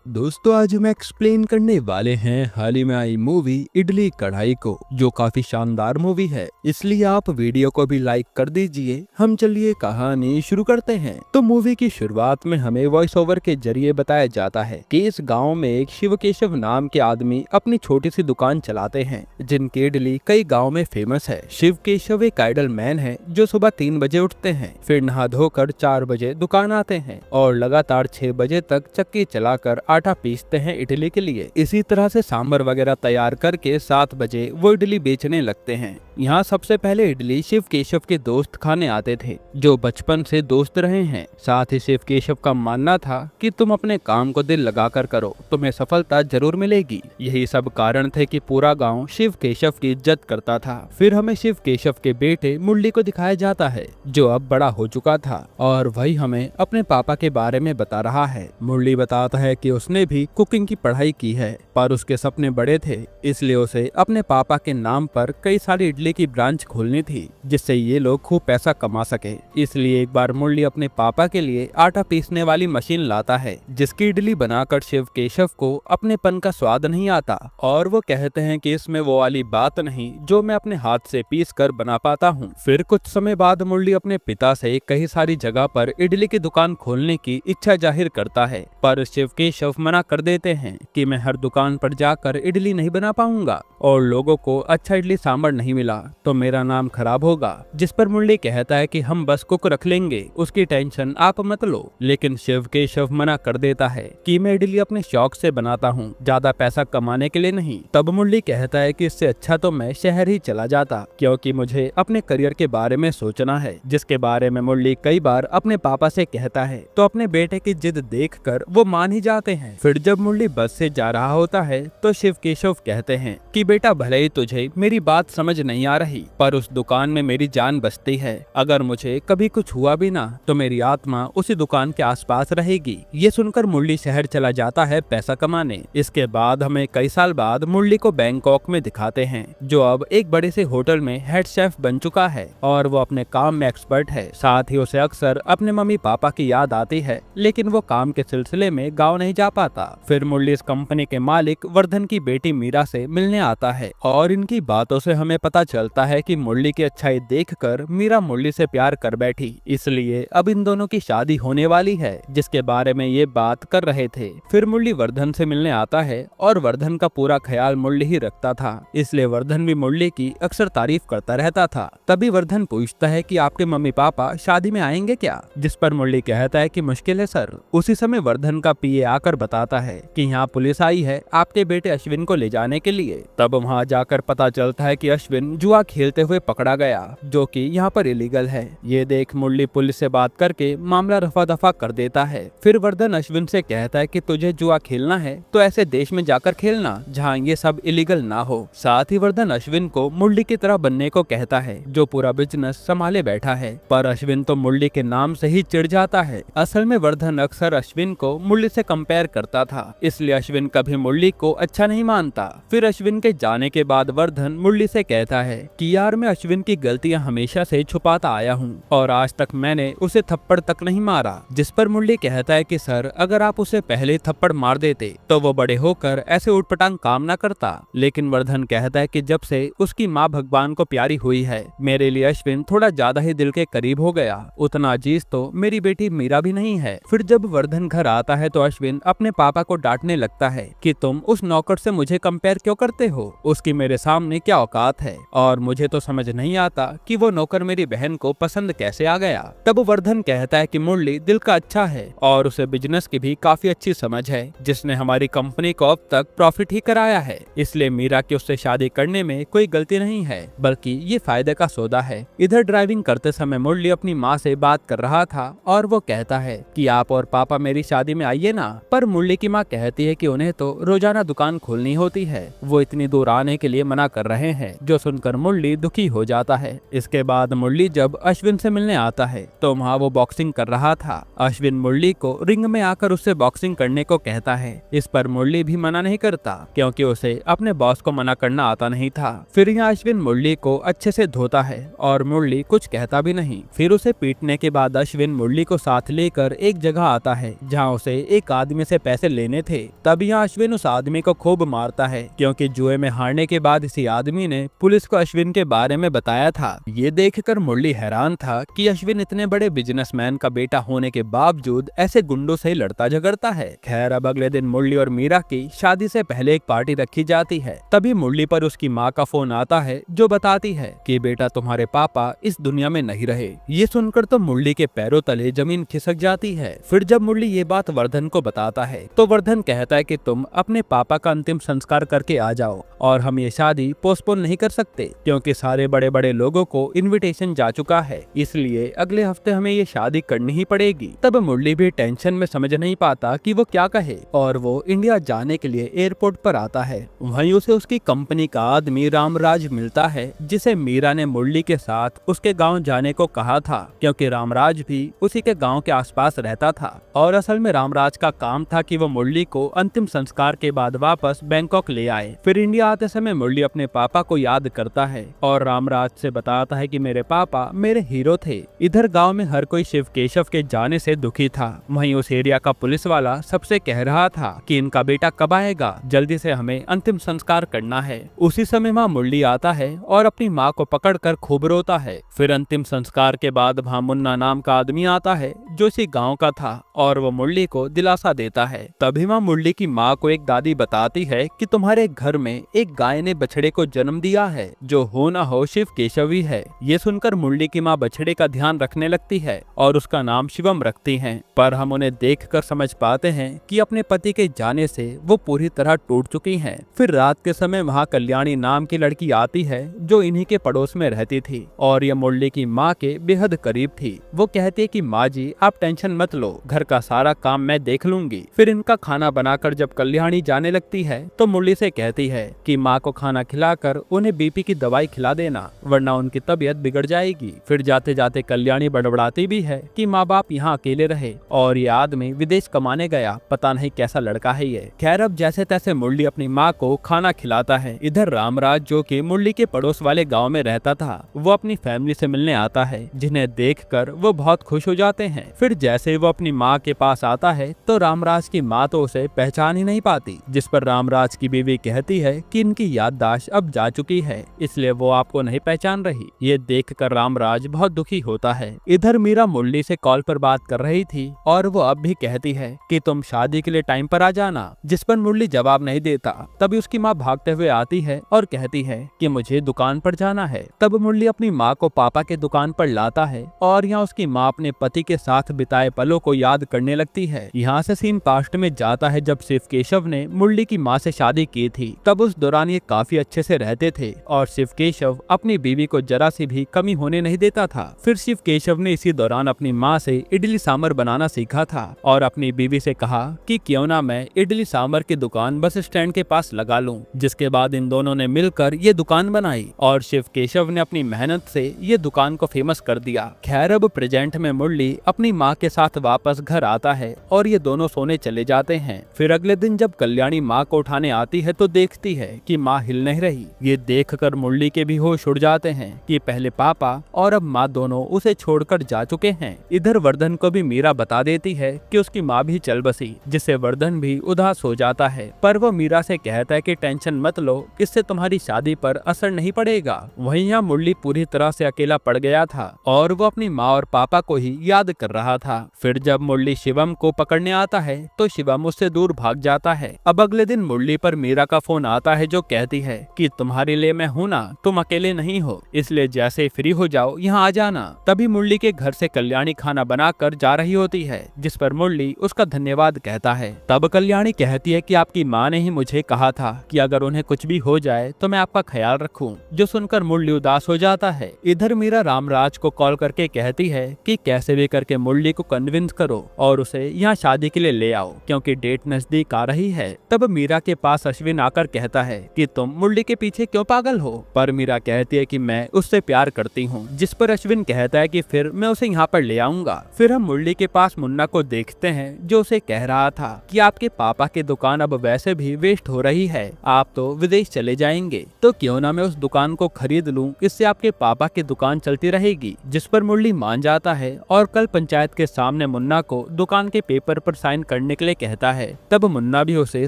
दोस्तों आज हम एक्सप्लेन करने वाले हैं हाल ही में आई मूवी इडली कढ़ाई को, जो काफी शानदार मूवी है, इसलिए आप वीडियो को भी लाइक कर दीजिए। हम चलिए कहानी शुरू करते हैं। तो मूवी की शुरुआत में हमें वॉइस ओवर के जरिए बताया जाता है कि इस गांव में एक शिव केशव नाम के आदमी अपनी छोटी सी दुकान चलाते हैं, जिनकी इडली कई गाँव में फेमस है। शिव केशव एक आइडल मैन है जो सुबह 3 बजे उठते हैं, फिर नहा धोकर 4 बजे दुकान आते हैं और लगातार 6 बजे तक चक्की चलाकर आटा पीसते हैं इडली के लिए। इसी तरह से सांभर वगैरह तैयार करके 7 बजे वो इडली बेचने लगते हैं। यहाँ सबसे पहले इडली शिव केशव के दोस्त खाने आते थे, जो बचपन से दोस्त रहे हैं। साथ ही शिव केशव का मानना था कि तुम अपने काम को दिल लगाकर करो, तुम्हें सफलता जरूर मिलेगी। यही सब कारण थे कि पूरा गांव शिव केशव की इज्जत करता था। फिर हमें शिव केशव के बेटे मुरली को दिखाया जाता है, जो अब बड़ा हो चुका था और वही हमें अपने पापा के बारे में बता रहा है। मुरली बताता है कि उसने भी कुकिंग की पढ़ाई की है, पर उसके सपने बड़े थे, इसलिए उसे अपने पापा के नाम पर कई सारी इडली की ब्रांच खोलनी थी, जिससे ये लोग खूब पैसा कमा सके। इसलिए एक बार मुरली अपने पापा के लिए आटा पीसने वाली मशीन लाता है, जिसकी इडली बनाकर शिव केशव को अपनेपन का स्वाद नहीं आता और वो कहते हैं कि इसमें वो वाली बात नहीं जो मैं अपने हाथ से पीस कर बना पाता हूँ। फिर कुछ समय बाद मुरली अपने पिता से कई सारी जगह पर इडली की दुकान खोलने की इच्छा जाहिर करता है, पर शिव केशव मना कर देते हैं कि मैं हर दुकान पर जाकर इडली नहीं बना पाऊंगा और लोगों को अच्छा इडली सांभर नहीं मिला तो मेरा नाम खराब होगा। जिस पर मुरली कहता है कि हम बस कुक रख लेंगे, उसकी टेंशन आप मत लो। लेकिन शिव केशव मना कर देता है कि मैं इडली अपने शौक से बनाता हूँ, ज्यादा पैसा कमाने के लिए नहीं। तब मुरली कहता है कि इससे अच्छा तो मैं शहर ही चला जाता, क्योंकि मुझे अपने करियर के बारे में सोचना है, जिसके बारे में मुरली कई बार अपने पापा से कहता है। तो अपने बेटे की जिद देखकर वो मान ही जाते हैं। फिर जब मुरली बस से जा रहा होता है तो शिव केशव कहते हैं कि बेटा, भले ही तुझे मेरी बात समझ नहीं आ रही, पर उस दुकान में मेरी जान बसती है। अगर मुझे कभी कुछ हुआ भी ना तो मेरी आत्मा उसी दुकान के आसपास रहेगी। ये सुनकर मुरली शहर चला जाता है पैसा कमाने। इसके बाद हमें कई साल बाद मुरली को बैंकॉक में दिखाते हैं, जो अब एक बड़े से होटल में हेड शेफ बन चुका है और वो अपने काम में एक्सपर्ट है। साथ ही उसे अक्सर अपने मम्मी पापा की याद आती है, लेकिन वो काम के सिलसिले में गाँव नहीं जा पाता। फिर मुरली इस कंपनी के मालिक वर्धन की बेटी मीरा से मिलने आता है और इनकी बातों से हमें पता चलता है कि मुरली की अच्छाई देखकर मीरा मुरली से प्यार कर बैठी, इसलिए अब इन दोनों की शादी होने वाली है, जिसके बारे में ये बात कर रहे थे। फिर मुरली वर्धन से मिलने आता है और वर्धन का पूरा ख्याल मुरली ही रखता था, इसलिए वर्धन भी मुरली की अक्सर तारीफ करता रहता था। तभी वर्धन पूछता है कि आपके मम्मी पापा शादी में आएंगे क्या, जिस पर मुरली कहता है कि मुश्किल है सर। उसी समय वर्धन का पीए आकर बताता है कि यहाँ पुलिस आई है आपके बेटे अश्विन को ले जाने के लिए। तब वहाँ जाकर पता चलता है कि अश्विन जुआ खेलते हुए पकड़ा गया, जो कि यहाँ पर इलीगल है। ये देख मुरली पुलिस से बात करके मामला रफा दफा कर देता है। फिर वर्धन अश्विन से कहता है कि तुझे जुआ खेलना है तो ऐसे देश में जाकर खेलना जहाँ ये सब इलीगल ना हो। साथ ही वर्धन अश्विन को मुरली की तरह बनने को कहता है, जो पूरा बिजनेस संभाले बैठा है, पर अश्विन तो मुरली के नाम से ही चिढ़ जाता है। असल में वर्धन अक्सर अश्विन को मुरली से कंपेयर करता था, इसलिए अश्विन कभी मुरली को अच्छा नहीं मानता। फिर अश्विन के जाने के बाद वर्धन मुरली से कहता है कि यार, मैं अश्विन की गलतियां हमेशा से छुपाता आया हूं और आज तक मैंने उसे थप्पड़ तक नहीं मारा। जिस पर मुरली कहता है कि सर, अगर आप उसे पहले थप्पड़ मार देते तो वो बड़े होकर ऐसे उटपटांग काम ना करता। लेकिन वर्धन कहता है कि जब से उसकी माँ भगवान को प्यारी हुई है, मेरे लिए अश्विन थोड़ा ज्यादा ही दिल के करीब हो गया। उतना अजीज तो मेरी बेटी मीरा भी नहीं है। फिर जब वर्धन घर आता है तो अश्विन अपने पापा को डांटने लगता है कि तुम उस नौकर से मुझे कंपेयर क्यों करते हो, उसकी मेरे सामने क्या औकात है, और मुझे तो समझ नहीं आता कि वो नौकर मेरी बहन को पसंद कैसे आ गया। तब वर्धन कहता है कि मुरली दिल का अच्छा है और उसे बिजनेस की भी काफी अच्छी समझ है, जिसने हमारी कंपनी को अब तक प्रॉफिट ही कराया है, इसलिए मीरा की उससे शादी करने में कोई गलती नहीं है, बल्कि ये फायदे का सौदा है। इधर ड्राइविंग करते समय मुरली अपनी माँ से बात कर रहा था और वो कहता है कि आप और पापा मेरी शादी में आइए ना, पर मुरली की माँ कहती है कि उन्हें तो रोजाना दुकान खोलनी होती है, वो इतनी दूर आने के लिए मना कर रहे हैं, जो सुनकर मुरली दुखी हो जाता है। इसके बाद मुरली जब अश्विन से मिलने आता है तो वहाँ वो बॉक्सिंग कर रहा था। अश्विन मुरली को रिंग में आकर उससे बॉक्सिंग करने को कहता है। इस पर मुरली भी मना नहीं करता, क्योंकि उसे अपने बॉस को मना करना आता नहीं था। फिर यहाँ अश्विन मुरली को अच्छे से धोता है और मुरली कुछ कहता भी नहीं। फिर उसे पीटने के बाद अश्विन मुरली को साथ लेकर एक जगह आता है, जहाँ उसे एक आदमी से से पैसे लेने थे। तब यहाँ अश्विन उस आदमी को खूब मारता है क्योंकि जुए में हारने के बाद इसी आदमी ने पुलिस को अश्विन के बारे में बताया था। ये देखकर मुरली हैरान था कि अश्विन इतने बड़े बिजनेसमैन का बेटा होने के बावजूद ऐसे गुंडों से लड़ता झगड़ता है। खैर, अब अगले दिन मुरली और मीरा की शादी से पहले एक पार्टी रखी जाती है। तभी मुरली पर उसकी माँ का फोन आता है जो बताती है कि बेटा तुम्हारे पापा इस दुनिया में नहीं रहे। ये सुनकर तो मुरली के पैरों तले जमीन खिसक जाती है। फिर जब मुरली ये बात वर्धन को बताता है तो वर्धन कहता है कि तुम अपने पापा का अंतिम संस्कार करके आ जाओ और हम ये शादी पोस्टपोन नहीं कर सकते क्योंकि सारे बड़े बड़े लोगों को इनविटेशन जा चुका है, इसलिए अगले हफ्ते हमें ये शादी करनी ही पड़ेगी। तब मुरली भी टेंशन में समझ नहीं पाता कि वो क्या कहे और वो इंडिया जाने के लिए एयरपोर्ट पर आता है। वहीं उसे उसकी कंपनी का आदमी रामराज मिलता है जिसे मीरा ने मुरली के साथ उसके गाँव जाने को कहा था क्योंकि रामराज भी उसी के गाँव के आसपास रहता था और असल में रामराज का काम था कि वो मुरली को अंतिम संस्कार के बाद वापस बैंकॉक ले आए। फिर इंडिया आते समय मुरली अपने पापा को याद करता है और रामराज से बताता है कि मेरे पापा मेरे हीरो थे। इधर गांव में हर कोई शिव केशव के जाने से दुखी था। वहीं उस एरिया का पुलिस वाला सबसे कह रहा था कि इनका बेटा कब आएगा, जल्दी से हमें अंतिम संस्कार करना है। उसी समय वहाँ मुरली आता है और अपनी माँ को पकड़कर खूब रोता है। फिर अंतिम संस्कार के बाद वहाँ मुन्ना नाम का आदमी आता है जो इसी गाँव का था और वो मुरली को दिलासा देता है। तभी वहाँ मुरली की माँ को एक दादी बताती है कि तुम्हारे घर में एक गाय ने बछड़े को जन्म दिया है जो हो ना हो शिव केशव ही है। ये सुनकर मुरली की माँ बछड़े का ध्यान रखने लगती है और उसका नाम शिवम रखती हैं। पर हम उन्हें देखकर समझ पाते हैं कि अपने पति के जाने से वो पूरी तरह टूट चुकी हैं। फिर रात के समय वहाँ कल्याणी नाम की लड़की आती है जो इन्हीं के पड़ोस में रहती थी और ये मुरली की माँ के बेहद करीब थी। वो कहती है कि माँ जी आप टेंशन मत लो, घर का सारा काम मैं देख लूंगी। फिर इनका खाना बनाकर जब कल्याणी जाने लगती है तो मुरली से कहती है कि माँ को खाना खिलाकर उन्हें बीपी की दवाई खिला देना वरना उनकी तबीयत बिगड़ जाएगी। फिर जाते जाते कल्याणी बड़बड़ाती भी है कि माँ बाप यहाँ अकेले रहे और ये आदमी विदेश कमाने गया, पता नहीं कैसा लड़का है ये। खैर, अब जैसे तैसे मुरली अपनी माँ को खाना खिलाता है। इधर रामराज जो कि मुरली के पड़ोस वाले गाँव में रहता था वो अपनी फैमिली से मिलने आता है जिन्हें देखकर वो बहुत खुश हो जाते हैं। फिर जैसे वो अपनी माँ के पास आता है तो रामराज की माँ तो उसे पहचान ही नहीं पाती, जिस पर रामराज की बीवी कहती है कि इनकी याददाश्त अब जा चुकी है इसलिए वो आपको नहीं पहचान रही। ये देखकर रामराज बहुत दुखी होता है। इधर मीरा मुरली से कॉल पर बात कर रही थी और वो अब भी कहती है कि तुम शादी के लिए टाइम पर आ जाना, जिस पर मुरली जवाब नहीं देता। तभी उसकी माँ भागते हुए आती है और कहती है कि मुझे दुकान पर जाना है। तब मुरली अपनी माँ को पापा के दुकान पर लाता है और यहाँ उसकी माँ अपने पति के साथ बिताए पलों को याद करने लगती है। यहाँ से सीन पास्ट में जाता है जब शिव केशव ने मुरली की माँ से शादी की थी। तब उस दौरान ये काफी अच्छे से रहते थे और शिव केशव अपनी बीवी को जरा सी भी कमी होने नहीं देता था। फिर शिव केशव ने इसी दौरान अपनी माँ से इडली सांभर बनाना सीखा था और अपनी बीवी से कहा कि क्यों ना मैं इडली सांभर की दुकान बस स्टैंड के पास लगा लूं। जिसके बाद इन दोनों ने मिलकर ये दुकान बनाई और शिव केशव ने अपनी मेहनत से ये दुकान को फेमस कर दिया। खैर, अब प्रेजेंट में मुरली अपनी माँ के साथ वापस घर आता है और ये दोनों सोने चले जाते हैं। फिर अगले दिन जब कल्याणी माँ को उठाने आती है तो देखती है कि माँ हिल नहीं रही। ये देखकर मुरली के भी होश उड़ जाते हैं कि पहले पापा और अब माँ दोनों उसे छोड़कर जा चुके हैं। इधर वर्धन को भी मीरा बता देती है कि उसकी माँ भी चल बसी, जिससे वर्धन भी उदास हो जाता है। पर वो मीरा से कहता है कि टेंशन मत लो, इससे तुम्हारी शादी पर असर नहीं पड़ेगा। वहीं यहाँ मुरली पूरी तरह से अकेला पड़ गया था और वो अपनी माँ और पापा को ही याद कर रहा था। फिर जब मुरली शिवम को पकड़ने आता है तो शिवम उससे दूर भाग जाता है। अब अगले दिन मुरली पर मीरा का फोन आता है जो कहती है कि तुम्हारे लिए मैं हूँ ना, तुम अकेले नहीं हो, इसलिए जैसे फ्री हो जाओ यहाँ आ जाना। तभी मुरली के घर से कल्याणी खाना बनाकर जा रही होती है, जिस पर मुरली उसका धन्यवाद कहता है। तब कल्याणी कहती है कि आपकी माँ ने ही मुझे कहा था कि अगर उन्हें कुछ भी हो जाए तो मैं आपका ख्याल रखूं, जो सुनकर मुरली उदास हो जाता है। इधर मीरा रामराज को कॉल करके कहती है कि कैसे भी करके मुरली को कन्विंस करो और उसे यहाँ शादी के लिए ले आओ क्योंकि डेट नजदीक आ रही है। तब मीरा के पास अश्विन आकर कहता है कि तुम मुरली के पीछे क्यों पागल हो, पर मीरा कहती है कि मैं उससे प्यार करती हूँ, जिस पर अश्विन कहता है कि फिर मैं उसे यहाँ पर ले आऊंगा। फिर हम मुरली के पास मुन्ना को देखते हैं जो उसे कह रहा था कि आपके पापा की दुकान अब वैसे भी वेस्ट हो रही है, आप तो विदेश चले जाएंगे, तो क्यों ना मैं उस दुकान को खरीद लूं, इससे आपके पापा की दुकान चलती रहेगी। जिस पर मुरली मान जाता है और कल पंचायत के सामने मुन्ना को दुकान के पेपर पर साइन करने करने के लिए कहता है। तब मुन्ना भी उसे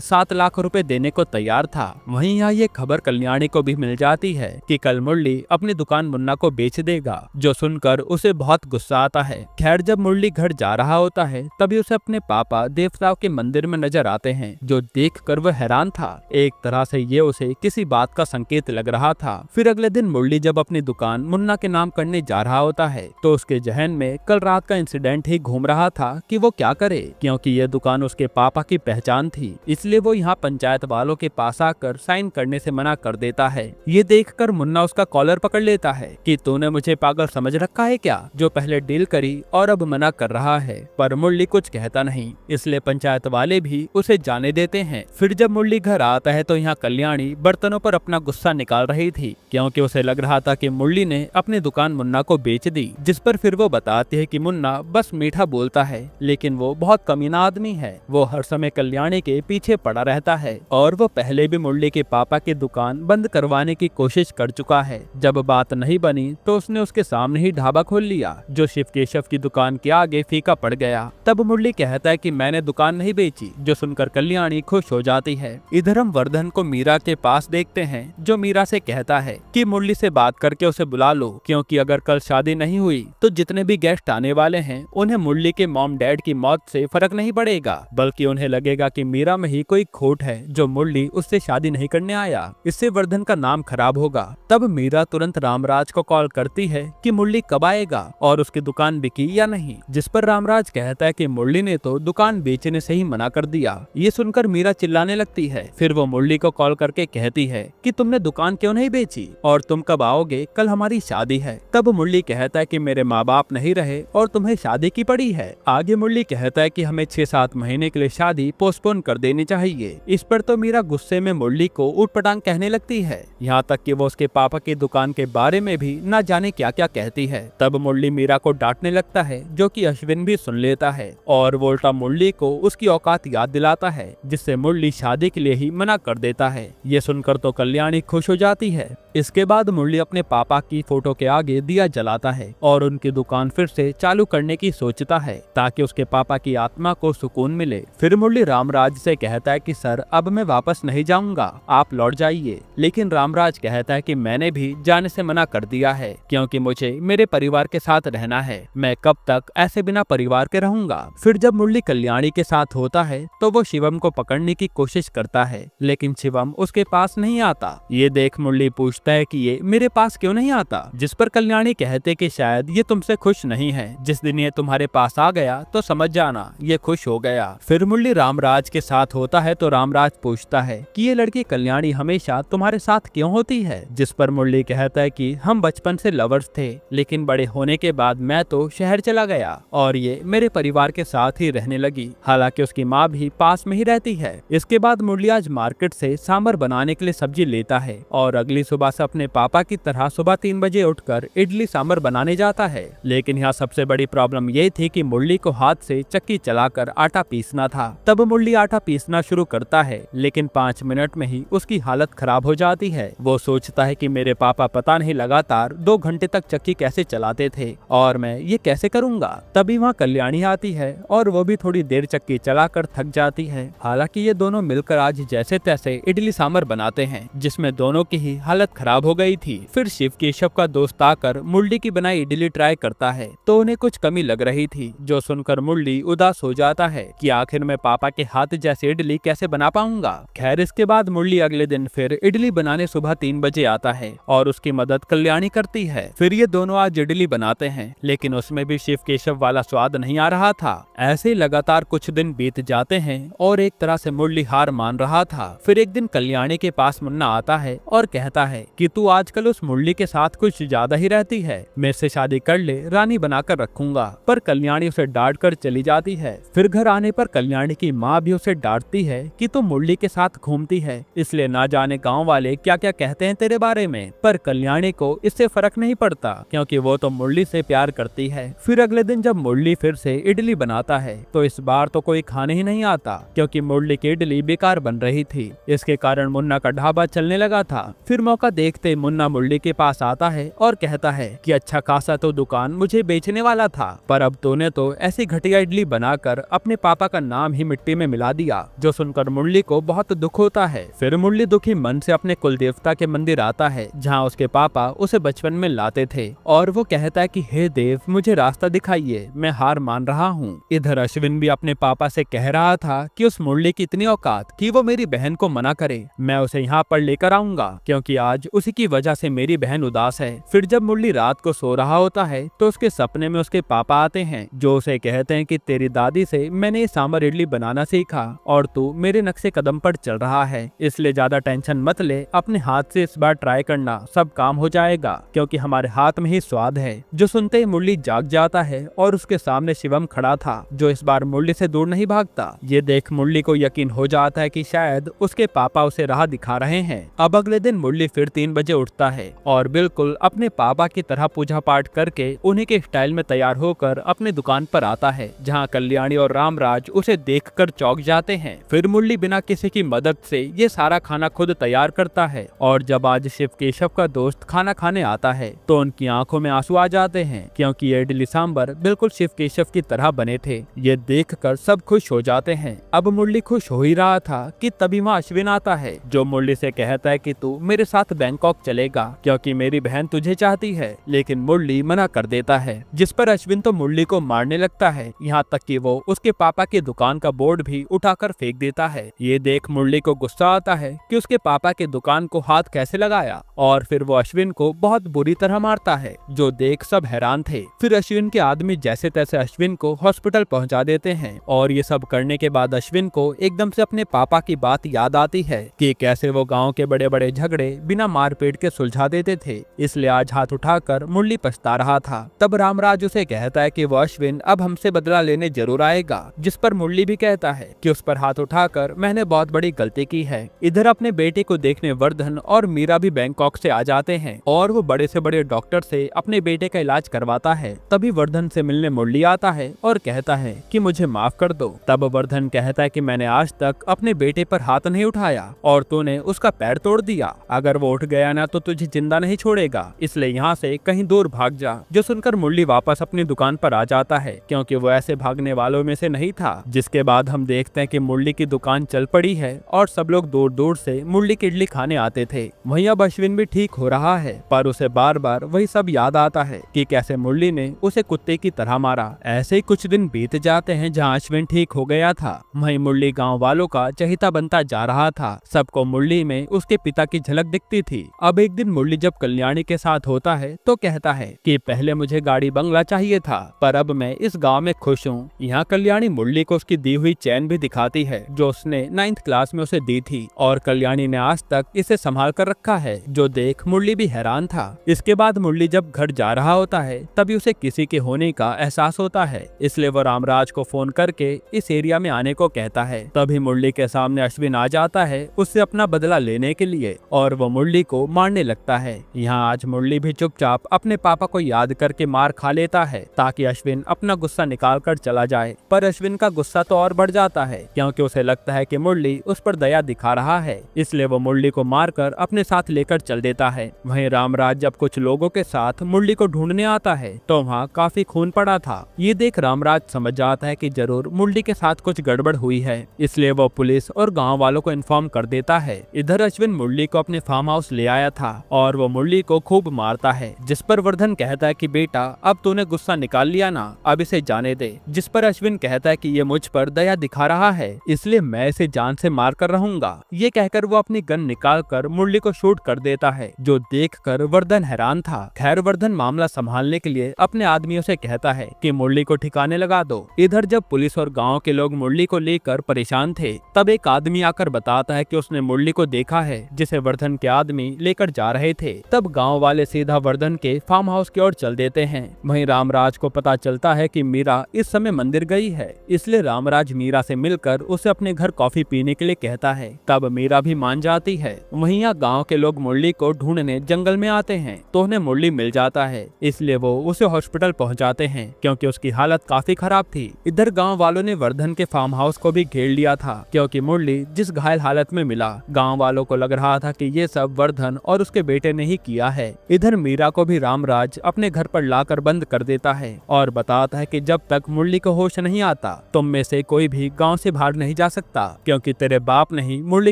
7 लाख रुपए देने को तैयार था। वहीं यहाँ ये खबर कल्याणी को भी मिल जाती है कि कल मुरली अपनी दुकान मुन्ना को बेच देगा, जो सुनकर उसे बहुत गुस्सा आता है। खैर जब मुरली घर जा रहा होता है तभी उसे अपने पापा देवताओं के मंदिर में नजर आते हैं, जो देखकर वह हैरान था। एक तरह से ये उसे किसी बात का संकेत लग रहा था। फिर अगले दिन मुरली जब अपनी दुकान मुन्ना के नाम करने जा रहा होता है तो उसके जहन में कल रात का इंसिडेंट ही घूम रहा था कि वो क्या करे, क्योंकि ये दुकान उसके पापा की पहचान थी। इसलिए वो यहाँ पंचायत वालों के पास आकर साइन करने से मना कर देता है। ये देखकर मुन्ना उसका कॉलर पकड़ लेता है कि तूने मुझे पागल समझ रखा है क्या, जो पहले डील करी और अब मना कर रहा है। पर मुरली कुछ कहता नहीं, इसलिए पंचायत वाले भी उसे जाने देते हैं। फिर जब मुरली घर आता है तो यहाँ कल्याणी बर्तनों पर अपना गुस्सा निकाल रही थी, क्योंकि उसे लग रहा था कि मुरली ने अपनी दुकान मुन्ना को बेच दी। जिस पर फिर वो बताती है कि मुन्ना बस मीठा बोलता है, लेकिन वो बहुत कमीना आदमी है। वो हर समय कल्याणी के पीछे पड़ा रहता है और वो पहले भी मुरली के पापा की दुकान बंद करवाने की कोशिश कर चुका है। जब बात नहीं बनी तो उसने उसके सामने ही ढाबा खोल लिया, जो शिव केशव की दुकान के आगे फीका पड़ गया। तब मुरली कहता है कि मैंने दुकान नहीं बेची, जो सुनकर कल्याणी खुश हो जाती है। इधर हम वर्धन को मीरा के पास देखते हैं, जो मीरा से कहता है कि मुरली से बात करके उसे बुला लो, क्योंकि अगर कल शादी नहीं हुई तो जितने भी गेस्ट आने वाले हैं उन्हें मुरली के मॉम डैड की मौत से फर्क नहीं पड़ेगा, बल्कि उन्हें लगेगा कि मीरा में ही कोई खोट है जो मुरली उससे शादी नहीं करने आया। इससे वर्धन का नाम खराब होगा। तब मीरा तुरंत रामराज को कॉल करती है कि मुरली कब आएगा और उसकी दुकान बिकी या नहीं, जिस पर रामराज कहता है कि मुरली ने तो दुकान बेचने से ही मना कर दिया। ये सुनकर मीरा चिल्लाने लगती है। फिर वो मुरली को कॉल करके कहती है कि तुमने दुकान क्यों नहीं बेची और तुम कब आओगे, कल हमारी शादी है। तब मुरली कहता है कि मेरे माँ बाप नहीं रहे और तुम्हें शादी की पड़ी है। आगे मुरली कहता है कि हमें 6-7 महीने के लिए शादी पोस्टपोन कर देनी चाहिए। इस पर तो मीरा गुस्से में मुरली को उटपटांग कहने लगती है, यहाँ तक कि वो उसके पापा की दुकान के बारे में भी न जाने क्या क्या कहती है। तब मुरली मीरा को डांटने लगता है, जो कि अश्विन भी सुन लेता है और वो उल्टा मुरली को उसकी औकात याद दिलाता है, जिससे मुरली शादी के लिए ही मना कर देता है। ये सुनकर तो कल्याणी खुश हो जाती है। इसके बाद मुरली अपने पापा की फोटो के आगे दिया जलाता है और उनकी दुकान फिर से चालू करने की सोचता है, ताकि उसके पापा की आत्मा को सुकून मिले। फिर मुरली रामराज से कहता है कि सर अब मैं वापस नहीं जाऊंगा, आप लौट जाइए। लेकिन रामराज कहता है कि मैंने भी जाने से मना कर दिया है, क्योंकि मुझे मेरे परिवार के साथ रहना है। मैं कब तक ऐसे बिना परिवार के रहूंगा। फिर जब मुरली कल्याणी के साथ होता है तो वो शिवम को पकड़ने की कोशिश करता है, लेकिन शिवम उसके पास नहीं आता। ये देख मुरली पूछता है कि ये मेरे पास क्यों नहीं आता, जिस पर कल्याणी कहते कि शायद ये तुमसे खुश नहीं है। जिस दिन ये तुम्हारे पास आ गया तो समझ जाना ये खुश हो गया। फिर मुरली रामराज के साथ होता है तो रामराज पूछता है कि ये लड़की कल्याणी हमेशा तुम्हारे साथ क्यों होती है, जिस पर मुरली कहता है कि हम बचपन से लवर्स थे, लेकिन बड़े होने के बाद मैं तो शहर चला गया और ये मेरे परिवार के साथ ही रहने लगी। हालांकि उसकी माँ भी पास में ही रहती है। इसके बाद मुरली आज मार्केट से सांभर बनाने के लिए सब्जी लेता है और अगली सुबह से अपने पापा की तरह सुबह 3 बजे उठकर इडली सांभर बनाने जाता है। लेकिन यहाँ सबसे बड़ी प्रॉब्लम ये थी कि मुरली को हाथ से चक्की चलाकर आटा पीसना था। तब मुरली आटा पीसना शुरू करता है, लेकिन 5 मिनट में ही उसकी हालत खराब हो जाती है। वो सोचता है कि मेरे पापा पता नहीं लगातार 2 घंटे तक चक्की कैसे चलाते थे और मैं ये कैसे करूँगा। तभी वहाँ कल्याणी आती है और वो भी थोड़ी देर चक्की चलाकर थक जाती है। हालांकि ये दोनों मिलकर आज जैसे तैसे इडली सांभर बनाते हैं, जिसमें दोनों की ही हालत खराब हो गई थी। फिर शिव केशव का दोस्त आकर मुरली की बनाई इडली ट्राई करता है तो उन्हें कुछ कमी लग रही थी, जो सुनकर मुरली उदास हो जाता है कि आखिर मैं पापा के हाथ जैसे इडली कैसे बना पाऊंगा। खैर इसके बाद मुरली अगले दिन फिर इडली बनाने सुबह 3 बजे आता है और उसकी मदद कल्याणी करती है। फिर ये दोनों आज इडली बनाते हैं, लेकिन उसमें भी शिव केशव वाला स्वाद नहीं आ रहा था। ऐसे लगातार कुछ दिन बीत जाते हैं और एक तरह से मुरली हार मान रहा था। फिर एक दिन कल्याणी के पास मुन्ना आता है और कहता है कि तू आजकल उस मुरली के साथ कुछ ज्यादा ही रहती है, मेरे से शादी कर ले, रानी बनाकर रखूंगा। पर कल्याणी उसे डांट कर चली जाती है। फिर घर आने पर कल्याणी की माँ भी उसे डांटती है कि तू मुरली के साथ घूमती है, इसलिए ना जाने गाँव वाले क्या क्या कहते हैं तेरे बारे में। पर कल्याणी को इससे फर्क नहीं पड़ता, क्योंकि वो तो मुरली से प्यार करती है। फिर अगले दिन जब मुरली फिर से इडली बनाता है तो इस बार तो कोई खाने ही नहीं आता, क्योंकि मुरली की इडली बेकार बन रही थी। इसके कारण मुन्ना का ढाबा चलने लगा था। फिर मौका देखते मुन्ना मुरली के पास आता है और कहता है कि अच्छा खासा तो दुकान मुझे बेचने वाला था, पर अब तूने तो ऐसी घटिया इडली बनाकर अपने पापा का नाम ही मिट्टी में मिला दिया, जो सुनकर मुरली को बहुत दुख होता है। फिर मुरली दुखी मन से अपने कुल देवता के मंदिर आता है, जहाँ उसके पापा उसे बचपन में लाते थे, और वो कहता है कि हे देव, मुझे रास्ता दिखाइए, मैं हार मान रहा हूँ। इधर अश्विन भी अपने पापा से कह रहा था कि उस मुरली की इतनी औकात कि वो मेरी बहन को मना करे, मैं उसे यहाँ पर लेकर आऊंगा, क्योंकि आज उसी की वजह से मेरी बहन उदास है। फिर जब मुरली रात को सो रहा होता है तो उसके सपने में उसके पापा आते हैं, जो उसे कहते हैं कि तेरी दादी से मैंने ये सांभर इडली बनाना सीखा और तू मेरे नक्शे कदम पर चल रहा है, इसलिए ज्यादा टेंशन मत ले, अपने हाथ से इस बार ट्राई करना, सब काम हो जाएगा, क्योंकि हमारे हाथ में ही स्वाद है। जो सुनते ही मुरली जाग जाता है और उसके सामने शिवम खड़ा था, जो इस बार मुरली से दूर नहीं भागता। ये देख मुरली को यकीन हो जाता है कि शायद उसके पापा उसे राह दिखा रहे हैं। अब अगले दिन मुरली फिर 3 बजे उठता है और बिल्कुल अपने पापा की तरह पूजा पाठ करके उन्हीं के स्टाइल में तैयार होकर अपनी दुकान पर आता है, जहाँ कल्याणी और रामराज उसे देखकर चौंक जाते हैं। फिर मुरली बिना किसी की मदद से ये सारा खाना खुद तैयार करता है, और जब आज शिव केशव का दोस्त खाना खाने आता है तो उनकी आंखों में आंसू आ जाते हैं, क्योंकि ये इडली सांभर बिल्कुल शिव केशव की तरह बने थे। ये देखकर सब खुश हो जाते हैं। अब मुरली खुश हो ही रहा था कि तभी वहाँ अश्विन आता है, जो मुरली से कहता है कि तू मेरे साथ बैंकॉक चलेगा, क्योंकि मेरी बहन तुझे चाहती है। लेकिन मुरली मना कर देता है, जिस पर अश्विन तो मुरली को मारने लगता है, यहाँ तक कि वो उसके पापा की दुकान का बोर्ड भी उठाकर फेंक देता है। ये देख मुरली को गुस्सा आता है कि उसके पापा की दुकान को हाथ कैसे लगाया, और फिर वो अश्विन को बहुत बुरी तरह मारता है, जो देख सब हैरान थे। फिर अश्विन के आदमी जैसे तैसे अश्विन को हॉस्पिटल पहुंचा देते हैं, और ये सब करने के बाद अश्विन को एकदम से अपने पापा की बात याद आती है कि कैसे वो गांव के बड़े बड़े झगड़े बिना मारपीट के सुलझा देते थे, इसलिए आज हाथ उठाकर मुरली पछता रहा था। तब रामराज उसे कहता है कि वो अश्विन अब हमसे बदला लेने जरूर आएगा, जिस पर मुरली भी कहता है कि उस पर हाथ उठाकर मैंने बहुत बड़ी गलती की है। इधर अपने बेटे को देखने वर्धन और मीरा भी बैंकॉक से आ जाते हैं, और वो बड़े से बड़े डॉक्टर से अपने बेटे का इलाज करवाता है। तभी वर्धन से मिलने मुरली आता है और कहता है कि मुझे माफ कर दो। तब वर्धन कहता है कि मैंने आज तक अपने बेटे पर हाथ नहीं उठाया और तूने उसका पैर तोड़ दिया, अगर वो उठ गया ना तो तुझे जिंदा नहीं छोड़ेगा, इसलिए यहाँ से कहीं दूर भाग जा। जो सुनकर मुरली वापस अपनी दुकान पर आ जाता है, क्योंकि वो ऐसे भागने वालों में से नहीं था। जिसके बाद हम देखते हैं कि मुरली की दुकान चल पड़ी है और सब लोग दूर दूर से मुरली की इडली खाने आते थे। वहीं अब अश्विन भी ठीक हो रहा है, पर उसे बार बार वही सब याद आता है कि कैसे मुरली ने उसे कुत्ते की तरह मारा। ऐसे ही कुछ दिन बीत जाते हैं, जहाँ अश्विन ठीक हो गया था, वहीं मुरली गाँव वालों का चहेता बनता जा रहा था। सबको मुरली में उसके पिता की झलक दिखती थी। अब एक दिन मुरली जब कल्याणी के साथ होता है तो कहता है कि पहले मुझे गाड़ी बंगला चाहिए था, पर अब मैं इस गाँव में खुश हूँ। यहाँ कल्याणी मुरली को उसकी दी हुई चैन भी दिखाती है, जो उसने 9th क्लास में उसे दी थी, और कल्याणी ने आज तक इसे संभाल कर रखा है, जो देख मुरली भी हैरान था। इसके बाद मुरली जब घर जा रहा होता है तभी उसे किसी के होने का एहसास होता है, इसलिए वो रामराज को फोन करके इस एरिया में आने को कहता है। तभी मुरली के सामने अश्विन आ जाता है उससे अपना बदला लेने के लिए, और वो मुरली को मारने लगता है। यहाँ आज मुरली भी चुपचाप अपने पापा को याद करके मार खा लेता है, ताकि अश्विन अपना गुस्सा निकाल कर चला जाए। पर अश्विन का गुस्सा तो और बढ़ जाता है, क्योंकि उसे लगता है कि मुरली उस पर दया दिखा रहा है, इसलिए वो मुरली को मारकर अपने साथ लेकर चल देता है। वहीं रामराज जब कुछ लोगों के साथ मुरली को ढूंढने आता है तो वहाँ काफी खून पड़ा था। ये देख रामराज समझ जाता है कि जरूर मुरली के साथ कुछ गड़बड़ हुई है, इसलिए वो पुलिस और गाँव वालों को इन्फॉर्म कर देता है। इधर अश्विन मुरली को अपने फार्म हाउस ले आया था और वो मुरली को खूब मारता है, जिस पर वर्धन कहता है कि बेटा अब तूने गुस्सा निकाल लिया ना, अब इसे जाने दे। जिस पर अश्विन कहता है कि ये मुझ पर दया दिखा रहा है, इसलिए मैं इसे जान से मार कर रहूंगा। ये कहकर वो अपनी गन निकाल कर मुरली को शूट कर देता है, जो देखकर वर्धन हैरान था। खैर वर्धन मामला संभालने के लिए अपने आदमियों से कहता है कि मुरली को ठिकाने लगा दो। इधर जब पुलिस और गाँव के लोग मुरली को लेकर परेशान थे, तब एक आदमी आकर बताता है कि उसने मुरली को देखा है, जिसे वर्धन के आदमी लेकर जा रहे थे। तब गाँव वाले सीधा वर्धन के फार्म हाउस की ओर चल देते हैं। वहीं रामराज को पता चलता है कि मीरा इस समय मंदिर गई है, इसलिए रामराज मीरा से मिलकर उसे अपने घर कॉफी पीने के लिए कहता है। तब मीरा भी मान जाती है। वहीं यहाँ गाँव के लोग मुरली को ढूंढने जंगल में आते हैं तो उन्हें मुरली मिल जाता है, इसलिए वो उसे हॉस्पिटल पहुँचाते हैं, क्योंकि उसकी हालत काफी खराब थी। इधर गाँव वालों ने वर्धन के फार्म हाउस को भी घेर लिया था, क्योंकि मुरली जिस घायल हालत में मिला, गाँव वालों को लग रहा था कि ये सब वर्धन और उसके बेटे ने ही किया है। इधर मीरा को भी रामराज अपने घर पर लाकर बंद कर देता है और बताता है कि जब तक मुरली को होश नहीं आता तुम में से कोई भी गांव से बाहर नहीं जा सकता क्योंकि तेरे बाप ने ही मुरली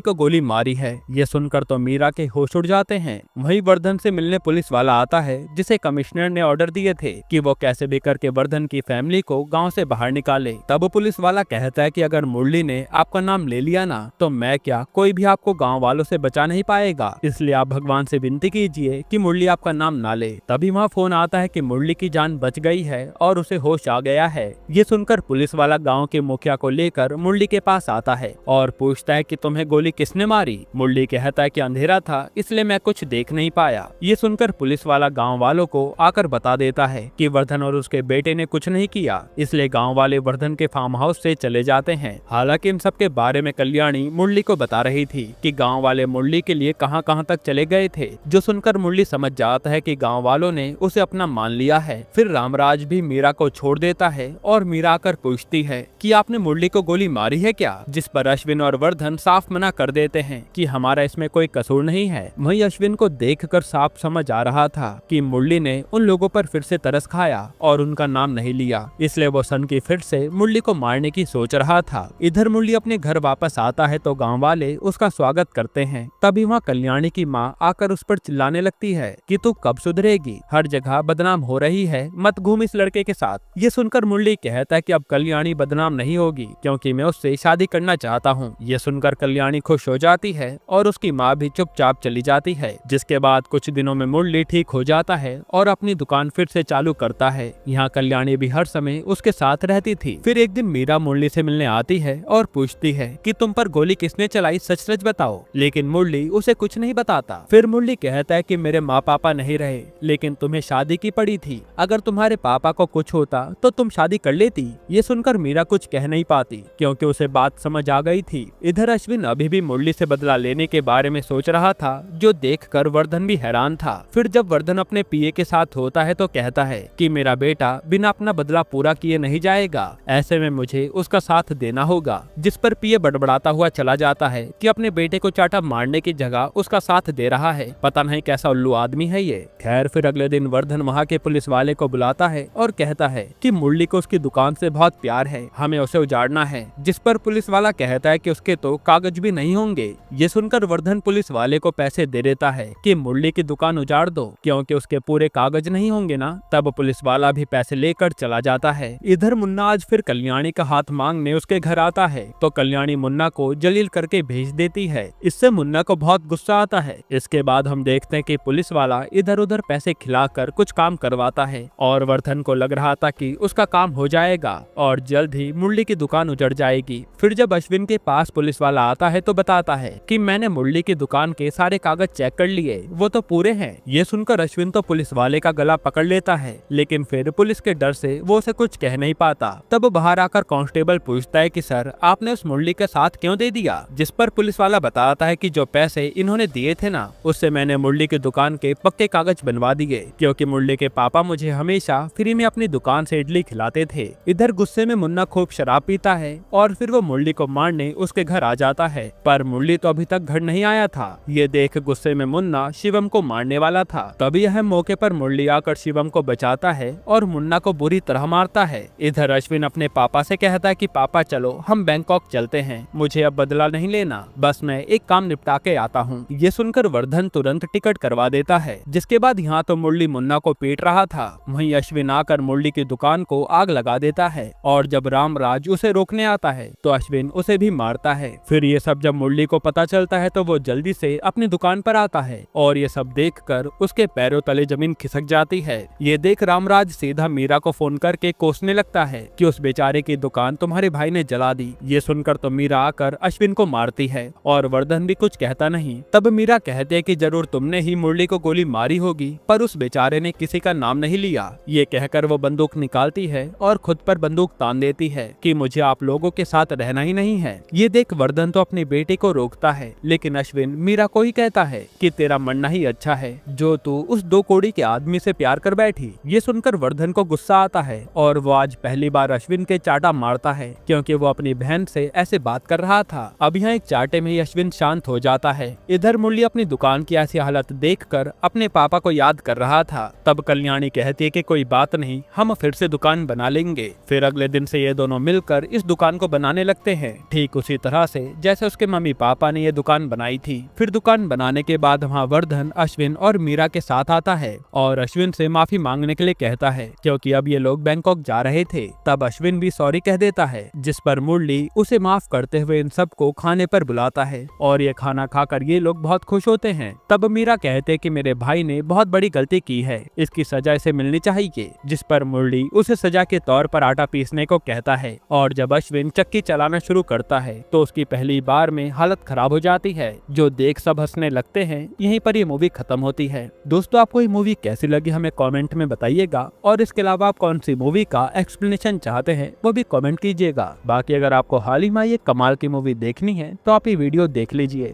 को गोली मारी है। ये सुनकर तो मीरा के होश उड़ जाते हैं। वहीं वर्धन से मिलने पुलिस वाला आता है जिसे कमिश्नर ने ऑर्डर दिए थे कि वो कैसे भी करके वर्धन की फैमिली को गांव से बाहर निकाले। तब पुलिस वाला कहता है कि अगर मुरली ने आपका नाम ले लिया ना तो मैं क्या कोई भी आपको गाँव वालों से बचा नहीं पाएगा, इसलिए आप भगवान से विनती कीजिए कि मुरली आपका नाम ना ले। तभी वहाँ फोन आता है कि मुरली की जान बच गई है और उसे होश आ गया है। ये सुनकर पुलिस वाला गांव के मुखिया को लेकर मुरली के पास आता है और पूछता है कि तुम्हें गोली किसने मारी। मुरली कहता है कि अंधेरा था इसलिए मैं कुछ देख नहीं पाया। ये सुनकर पुलिस वाला गांव वालों को आकर बता देता है कि वर्धन और उसके बेटे ने कुछ नहीं किया, इसलिए गांव वाले वर्धन के फार्म हाउस से चले जाते हैं। हालांकि इन सब के बारे में कल्याणी मुरली को बता रही थी कि गाँव वाले मुरली के लिए कहां कहां तक चले गए थे, जो सुनकर मुरली समझ जाता है कि गाँव वालों ने उसे अपना मान लिया है। फिर रामराज भी मीरा को छोड़ देता है और मीरा आकर पूछती है कि आपने मुरली को गोली मारी है क्या, जिस पर अश्विन और वर्धन साफ मना कर देते हैं कि हमारा इसमें कोई कसूर नहीं है। वहीं अश्विन को देखकर साफ समझ आ रहा था कि मुरली ने उन लोगों पर फिर से तरस खाया और उनका नाम नहीं लिया, इसलिए वो सन की फिर से मुरली को मारने की सोच रहा था। इधर मुरली अपने घर वापस आता है तो गाँव वाले उसका स्वागत करते हैं। तभी वहाँ कल्याणी की माँ आकर उस पर चिल्लाने लगती है कि तू कब सुधरेगी, हर जगह बदनाम हो रही है, मत घूम इस लड़के के साथ। ये सुनकर मुरली कहता है कि अब कल्याणी बदनाम नहीं होगी क्योंकि मैं उससे शादी करना चाहता हूँ। ये सुनकर कल्याणी खुश हो जाती है और उसकी माँ भी चुपचाप चली जाती है। जिसके बाद कुछ दिनों में मुरली ठीक हो जाता है और अपनी दुकान फिर से चालू करता है। यहाँ कल्याणी भी हर समय उसके साथ रहती थी। फिर एक दिन मीरा मुरली से मिलने आती है और पूछती है कि तुम पर गोली किसने चलाई, सच सच बताओ। लेकिन मुरली उसे कुछ नहीं बताता। फिर मुरली कहता है कि मेरे माँ पापा नहीं रहे लेकिन तुम्हें शादी की पड़ी थी, अगर तुम्हारे पापा को कुछ होता तो तुम शादी कर लेती। ये सुनकर मीरा कुछ कह नहीं पाती क्योंकि उसे बात समझ आ गई थी। इधर अश्विन अभी भी मुरली से बदला लेने के बारे में सोच रहा था, जो देखकर वर्धन भी हैरान था। फिर जब वर्धन अपने पीए के साथ होता है तो कहता है कि मेरा बेटा बिना अपना बदला पूरा किए नहीं जाएगा, ऐसे में मुझे उसका साथ देना होगा। जिस पर पीए बड़बड़ाता हुआ चला जाता है कि अपने बेटे को चाटा मारने की जगह उसका साथ दे रहा है, पता नहीं कैसा उल्लू आदमी है ये। खैर फिर अगले दिन वर्धन वहाँ के पुलिस वाले को बुलाता है और कहता है कि मुरली को उसकी दुकान से बहुत प्यार है, हमें उसे उजाड़ना है। जिस पर पुलिस वाला कहता है कि उसके तो कागज भी नहीं होंगे। ये सुनकर वर्धन पुलिस वाले को पैसे दे देता है कि मुरली की दुकान उजाड़ दो क्योंकि उसके पूरे कागज नहीं होंगे ना। तब पुलिस वाला भी पैसे लेकर चला जाता है। इधर मुन्ना आज फिर कल्याणी का हाथ मांगने उसके घर आता है तो कल्याणी मुन्ना को जलील करके भेज देती है। इससे मुन्ना को बहुत गुस्सा आता है। इसके बाद हम देखते हैं कि पुलिस वाला इधर उधर पैसे खिलाकर कुछ काम करवाता है और वर्धन को लग रहा था कि उसका काम हो जाएगा और जल्द ही मुरली की दुकान उजड़ जाएगी। फिर जब अश्विन के पास पुलिस वाला आता है तो बताता है कि मैंने मुरली की दुकान के सारे कागज चेक कर लिए, वो तो पूरे हैं। ये सुनकर अश्विन तो पुलिस वाले का गला पकड़ लेता है लेकिन फिर पुलिस के डर से वो उसे कुछ कह नहीं पाता। तब बाहर आकर कांस्टेबल पूछता है कि सर आपने उस मुरली का साथ क्यों दे दिया। जिस पर पुलिस वाला बताता है कि जो पैसे इन्होंने दिए थे ना उससे मैंने मुरली की दुकान के पक्के कागज बनवा दिए क्योंकि मुरली के पापा मुझे हमेशा फ्री में अपनी दुकान से इडली खिलाते थे। इधर गुस्से में मुन्ना खूब शराब पीता है और फिर वो मुरली को मारने उसके घर आ जाता है, पर मुरली तो अभी तक घर नहीं आया था। ये देख गुस्से में मुन्ना शिवम को मारने वाला था। तभी यह मौके पर मुरली आकर शिवम को बचाता है और मुन्ना को बुरी तरह मारता है। इधर अश्विन अपने पापा से कहता है कि पापा चलो हम बैंकॉक चलते हैं, मुझे अब बदला नहीं लेना, बस मैं एक काम निपटा के आता हूँ। ये सुनकर वर्धन तुरंत टिकट करवा देता है। जिसके बाद यहाँ तो मुरली मुन्ना को पीट रहा था, वहीं अश्विन आकर मुरली की दुकान को आग लगा देता है और जब रामराज उसे रोकने आता है तो अश्विन उसे भी मारता है। फिर ये सब जब मुरली को पता चलता है तो वो जल्दी से अपनी दुकान पर आता है और ये सब देखकर उसके पैरों तले जमीन खिसक जाती है। ये देख रामराज सीधा मीरा को फोन करके कोसने लगता है कि उस बेचारे की दुकान तुम्हारे भाई ने जला दी। ये सुनकर तो मीरा आकर अश्विन को मारती है और वर्धन भी कुछ कहता नहीं। तब मीरा कहते है कि जरूर तुमने ही मुरली को गोली मारी होगी, पर उस बेचारे ने किसी का नाम नहीं लिया। ये कहकर वो बंदूक निकालती है और खुद पर बंदूक तान देती है कि मुझे आप लोगों के साथ रहना ही नहीं है। ये देख वर्धन तो अपने बेटे को रोकता है लेकिन अश्विन मीरा को ही कहता है कि तेरा मरना ही अच्छा है जो तू उस 2 कौड़ी के आदमी से प्यार कर बैठी। ये सुनकर वर्धन को गुस्सा आता है और वो आज पहली बार अश्विन के चाटा मारता है क्योंकि वो अपनी बहन से ऐसे बात कर रहा था। अब यहाँ एक चाटे में ही अश्विन शांत हो जाता है। इधर मुरली अपनी दुकान की ऐसी हालत देखकर अपने पापा को याद कर रहा था। तब कल्याणी कहती है कि कोई बात नहीं, हम फिर से दुकान बना लेंगे। फिर अगले दिन से से ये दोनों मिलकर इस दुकान को बनाने लगते हैं, ठीक उसी तरह से जैसे उसके मम्मी पापा ने ये दुकान बनाई थी। फिर दुकान बनाने के बाद वहाँ वर्धन, अश्विन और मीरा के साथ आता है और अश्विन से माफी मांगने के लिए कहता है, क्योंकि अब ये लोग बैंकॉक जा रहे थे। तब अश्विन भी सॉरी कह देता है, जिस पर मुरली उसे माफ करते हुए इन सबको खाने पर बुलाता है और ये खाना खाकर ये लोग बहुत खुश होते हैं। तब मीरा कहते कि मेरे भाई ने बहुत बड़ी गलती की है, इसकी सजा इसे मिलनी चाहिए, जिस पर मुरली उसे सजा के तौर पर आटा पीसने को कहता है। और जब अश्विन चक्की चलाना शुरू करता है तो उसकी पहली बार में हालत खराब हो जाती है, जो देख सब हंसने लगते हैं। यहीं पर ये मूवी खत्म होती है। दोस्तों, आपको ये मूवी कैसी लगी हमें कमेंट में बताइएगा, और इसके अलावा आप कौन सी मूवी का एक्सप्लेनेशन चाहते हैं वो भी कमेंट कीजिएगा। बाकी अगर आपको हाल ही में ये कमाल की मूवी देखनी है तो आप ये वीडियो देख लीजिए।